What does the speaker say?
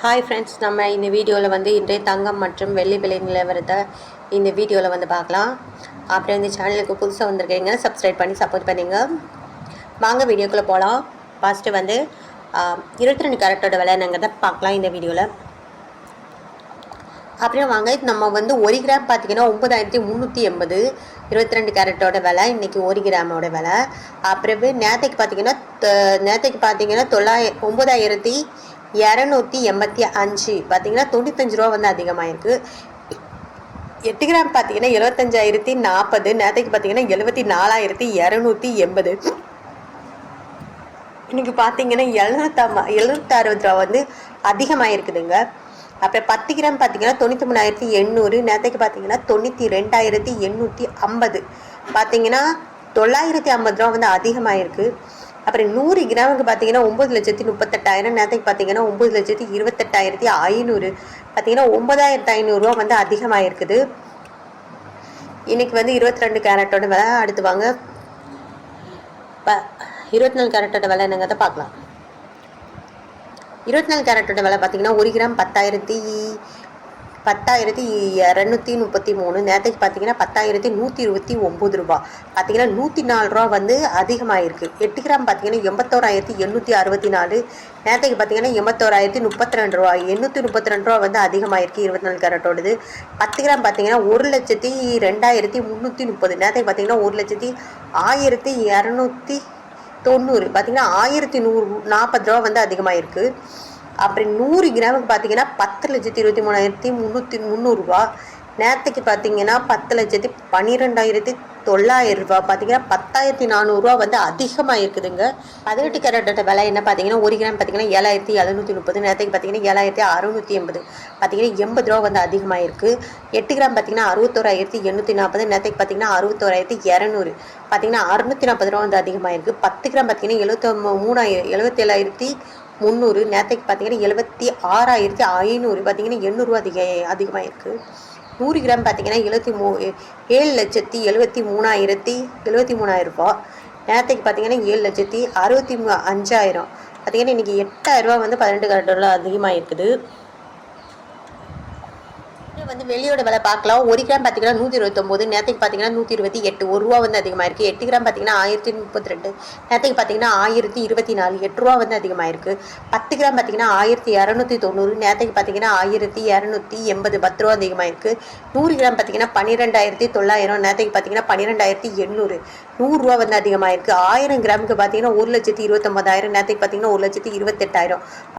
Hi friends, நம்ம இந்த வீடியோவில் வந்து இன்றைய தங்கம் மற்றும் வெள்ளி விலை நிலவரத்தை இந்த வீடியோவில் வந்து பார்க்கலாம். அப்புறம் இந்த சேனலுக்கு புதுசாக வந்திருக்கீங்க, சப்ஸ்கிரைப் பண்ணி சப்போர்ட் பண்ணிங்க. வாங்க வீடியோக்குள்ளே போகலாம். ஃபஸ்ட்டு வந்து 22 கேரட்டோட விலை நாங்கள் தான் பார்க்கலாம் இந்த வீடியோவில். அப்புறம் வாங்க, நம்ம வந்து 1 கிராம் பார்த்திங்கன்னா 9380 22 கேரட்டோட விலை இன்றைக்கி 1 கிராமோட விலை. அப்புறமே நேற்றுக்கு பார்த்திங்கன்னா 9285 பார்த்திங்கன்னா 95 ரூபா வந்து அதிகமாகிருக்கு. 8 கிராம் பார்த்திங்கன்னா 75,040, நேற்றுக்கு பார்த்திங்கன்னா 74,280. இன்றைக்கி பார்த்திங்கன்னா 760 ரூபா வந்து அதிகமாகிருக்குதுங்க. அப்புறம் 10 கிராம் பார்த்திங்கன்னா 93,800, நேற்றுக்கு பார்த்திங்கன்னா 92,850, பார்த்திங்கன்னா 950 ரூபா வந்து அதிகமாகிருக்கு. அப்புறம் 100 கிராமுக்கு பார்த்திங்கன்னா 9,38,000, நேற்றுக்கு பார்த்திங்கன்னா 9,28,500, பார்த்திங்கன்னா 9,500 ரூபா வந்து அதிகமாகிருக்குது. இன்றைக்கி வந்து 22 கேரட்டோட விலை. அடுத்து வாங்க 24 கேரட்டோட விலை என்னங்க தான் பார்க்கலாம். 24 கேரட்டோட விலை பார்த்திங்கன்னா 1 கிராம் 10,233, நேற்றுக்கு பார்த்திங்கன்னா 10,129 ரூபா, பார்த்திங்கன்னா 104 ரூபா வந்து அதிகமாகிருக்கு. 8 கிராம் பார்த்திங்கன்னா 81,864, நேற்றுக்கு பார்த்திங்கன்னா 81,032 ரூபா, 832 ரூபா வந்து அதிகமாகிருக்கு 24 கேரட்டோடது. 10 கிராம் பார்த்திங்கன்னா 1,02,330, நேற்றுக்கு பார்த்திங்கன்னா 1,01,290, பார்த்திங்கன்னா 1,140 ரூபா வந்து அதிகமாகிருக்கு. அப்புறம் 100 கிராமுக்கு பார்த்திங்கன்னா 10,23,300 ரூபா, நேற்றுக்கு பார்த்திங்கன்னா 10,12,900 ரூபா, பார்த்திங்கன்னா 10,400 ரூபா வந்து அதிகமாக இருக்குதுங்க. 18 கேரட்டோட விலை என்ன பார்த்திங்கன்னா 1 கிராம் பார்த்திங்கன்னா 7,730, நேற்றுக்கு பார்த்திங்கன்னா 7,680, பார்த்திங்கன்னா 80 ரூபா வந்து அதிகமாக இருக்குது. 8 கிராம் பார்த்திங்கன்னா 61,840, நேற்றுக்கு பார்த்திங்கன்னா 61,200, பார்த்திங்கன்னா 640 ரூபா வந்து அதிகமாக இருக்குது. 10 கிராம் பார்த்திங்கன்னா 77,300, நேற்றுக்கு பார்த்திங்கன்னா 76,500, பார்த்திங்கன்னா 800 ரூபா அதிகமாக இருக்குது. 100 கிராம் பார்த்திங்கன்னா 7,73,073 ரூபா, நேற்றுக்கு பார்த்திங்கன்னா 7,65,000, பார்த்திங்கன்னா இன்றைக்கி 8,000 ரூபா வந்து 18 கேரட்டோட அதிகமாக இருக்குது. வந்து வெளியோட விலை பார்க்கலாம். 1 கிராம் பார்த்திங்கன்னா 129, நேற்றுக்கு பார்த்திங்கன்னா 128, 1 ரூபா வந்து அதிகமாக இருக்குது. 8 கிராம் பார்த்திங்கன்னா 1032, நேற்றுக்கு பார்த்திங்கன்னா 1024, 8 ரூபா வந்து அதிகமாக இருக்குது. 10 கிராம் பார்த்திங்கன்னா 1290, நேற்றுக்கு பார்த்திங்கன்னா 1280, 10 ரூபா அதிகமாக இருக்குது. 100 கிராம் பார்த்திங்கன்னா 12,900, நேற்றுக்கு பார்த்திங்கன்னா 12,800, 100 ரூபா வந்து அதிகமாக இருக்குது. 1000 கிராமுக்கு பார்த்திங்கன்னா 1,29,000, நேற்றுக்கு பார்த்திங்கன்னா 1,28,000.